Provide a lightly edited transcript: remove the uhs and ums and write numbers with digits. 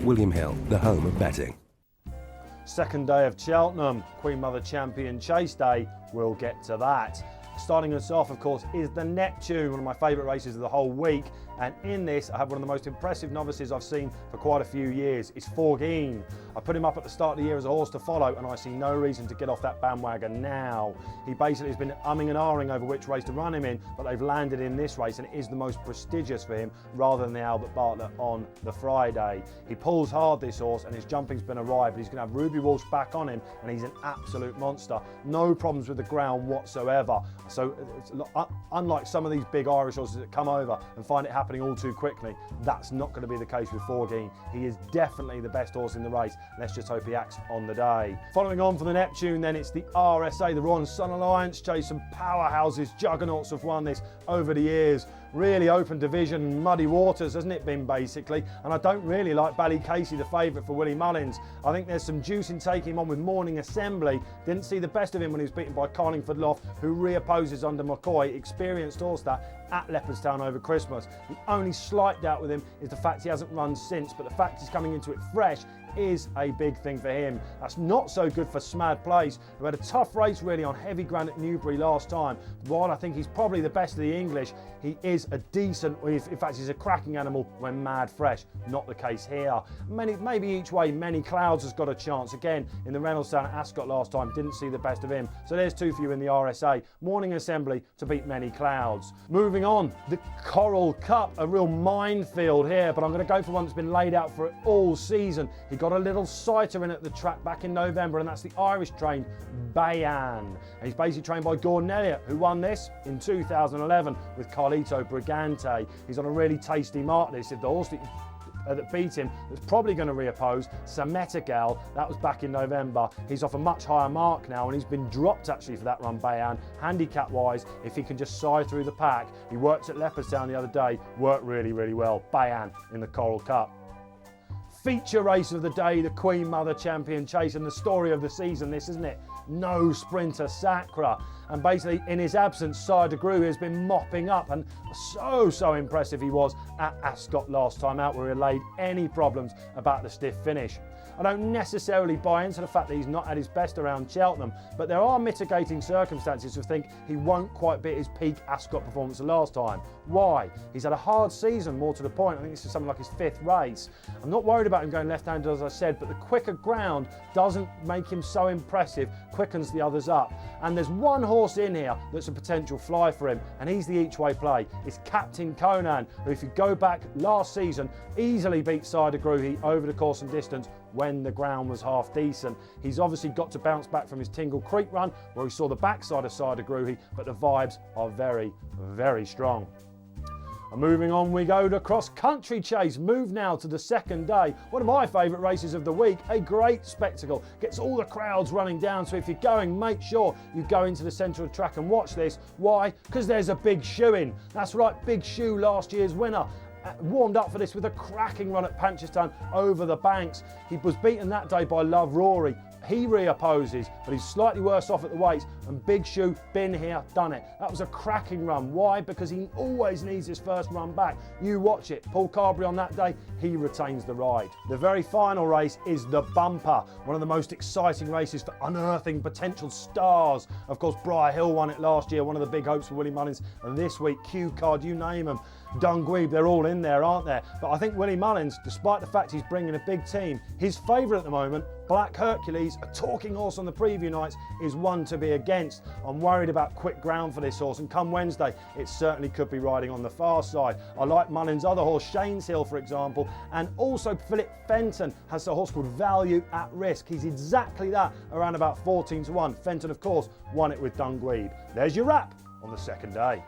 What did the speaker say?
William Hill, the home of betting. Second day of Cheltenham, Queen Mother Champion Chase Day. We'll get to that. Starting us off, of course, is the Neptune, one of my favourite races of the whole week. And in this, I have one of the most impressive novices I've seen for quite a few years. It's Orton. I put him up at the start of the year as a horse to follow, and I see no reason to get off that bandwagon now. He basically has been umming and ahhing over which race to run him in, but they've landed in this race, and it is the most prestigious for him, rather than the Albert Bartlett on the Friday. He pulls hard, this horse, and his jumping's been awry, but he's going to have Ruby Walsh back on him, and he's an absolute monster. No problems with the ground whatsoever. So, unlike some of these big Irish horses that come over and find it happening all too quickly, that's not going to be the case with Orton. He is definitely the best horse in the race. Let's just hope he acts on the day. Following on from the Neptune, then it's the RSA, the Royal Sun Alliance Chase. Some powerhouses, juggernauts have won this over the years. Really open division, muddy waters, hasn't it been, basically? And I don't really like Ballycasey, the favourite for Willie Mullins. I think there's some juice in taking him on with Morning Assembly. Didn't see the best of him when he was beaten by Carlingford Loft, who reopposes under McCoy, experienced horse that, at Leopardstown over Christmas. The only slight doubt with him is the fact he hasn't run since, but the fact he's coming into it fresh is a big thing for him. That's not so good for Smad Place, who had a tough race really on heavy ground at Newbury last time. While I think he's probably the best of the English, he is a decent, in fact he's a cracking animal when mad fresh. Not the case here. Maybe each way, Many Clouds has got a chance. Again, in the Reynolds at Ascot last time, didn't see the best of him. So there's two for you in the RSA. Morning Assembly to beat Many Clouds. Moving on, the Coral Cup, a real minefield here, but I'm going to go for one that's been laid out for it all season. He got a little sighter in at the track back in November, and that's the Irish-trained Bayan. And he's basically trained by Gordon Elliott, who won this in 2011 with Carlito Brigante. He's on a really tasty mark this. If the horse that beat him that's probably going to reoppose, Sametigal, that was back in November. He's off a much higher mark now, and he's been dropped actually for that run, Bayan. Handicap wise, if he can just sigh through the pack, he worked at Leopardstown the other day, worked really, really well. Bayan in the Coral Cup. Feature race of the day, the Queen Mother Champion Chase, and the story of the season, this, isn't it? No Sprinter Sacra. And basically, in his absence, Sire de Grue has been mopping up, and so impressive he was at Ascot last time out, where he allayed any problems about the stiff finish. I don't necessarily buy into the fact that he's not at his best around Cheltenham, but there are mitigating circumstances to think he won't quite be at his peak Ascot performance last time. Why? He's had a hard season, more to the point. I think this is something like his 5th race. I'm not worried about him going left-handed, as I said, but the quicker ground doesn't make him so impressive, quickens the others up. And there's one horse in here that's a potential fly for him, and he's the each-way play. It's Captain Conan, who, if you go back last season, easily beat Sire de Grue over the course and distance when the ground was half decent. He's obviously got to bounce back from his Tingle Creek run, where he saw the backside of Sire de Grue, but the vibes are very, very strong. And moving on, we go to Cross Country Chase. Move now to the second day. One of my favourite races of the week. A great spectacle. Gets all the crowds running down. So if you're going, make sure you go into the centre of the track and watch this. Why? Because there's a big shoe in. That's right, Big Shoe, last year's winner. Warmed up for this with a cracking run at Panchestan over the banks. He was beaten that day by Love Rory. He reopposes, but he's slightly worse off at the weights, and Big Shoe, been here, done it. That was a cracking run. Why? Because he always needs his first run back. You watch it. Paul Carberry on that day, he retains the ride. The very final race is the Bumper, one of the most exciting races for unearthing potential stars. Of course, Briar Hill won it last year, one of the big hopes for Willie Mullins, and this week, Q Card, you name them. Dungweeb, they're all in there, aren't there? But I think Willie Mullins, despite the fact he's bringing a big team, his favourite at the moment, Black Hercules, a talking horse on the preview nights, is one to be against. I'm worried about quick ground for this horse, and come Wednesday, it certainly could be riding on the far side. I like Mullins' other horse, Shane's Hill, for example, and also Philip Fenton has a horse called Value at Risk. He's exactly that, around about 14 to 1. Fenton, of course, won it with Dungweeb. There's your wrap on the second day.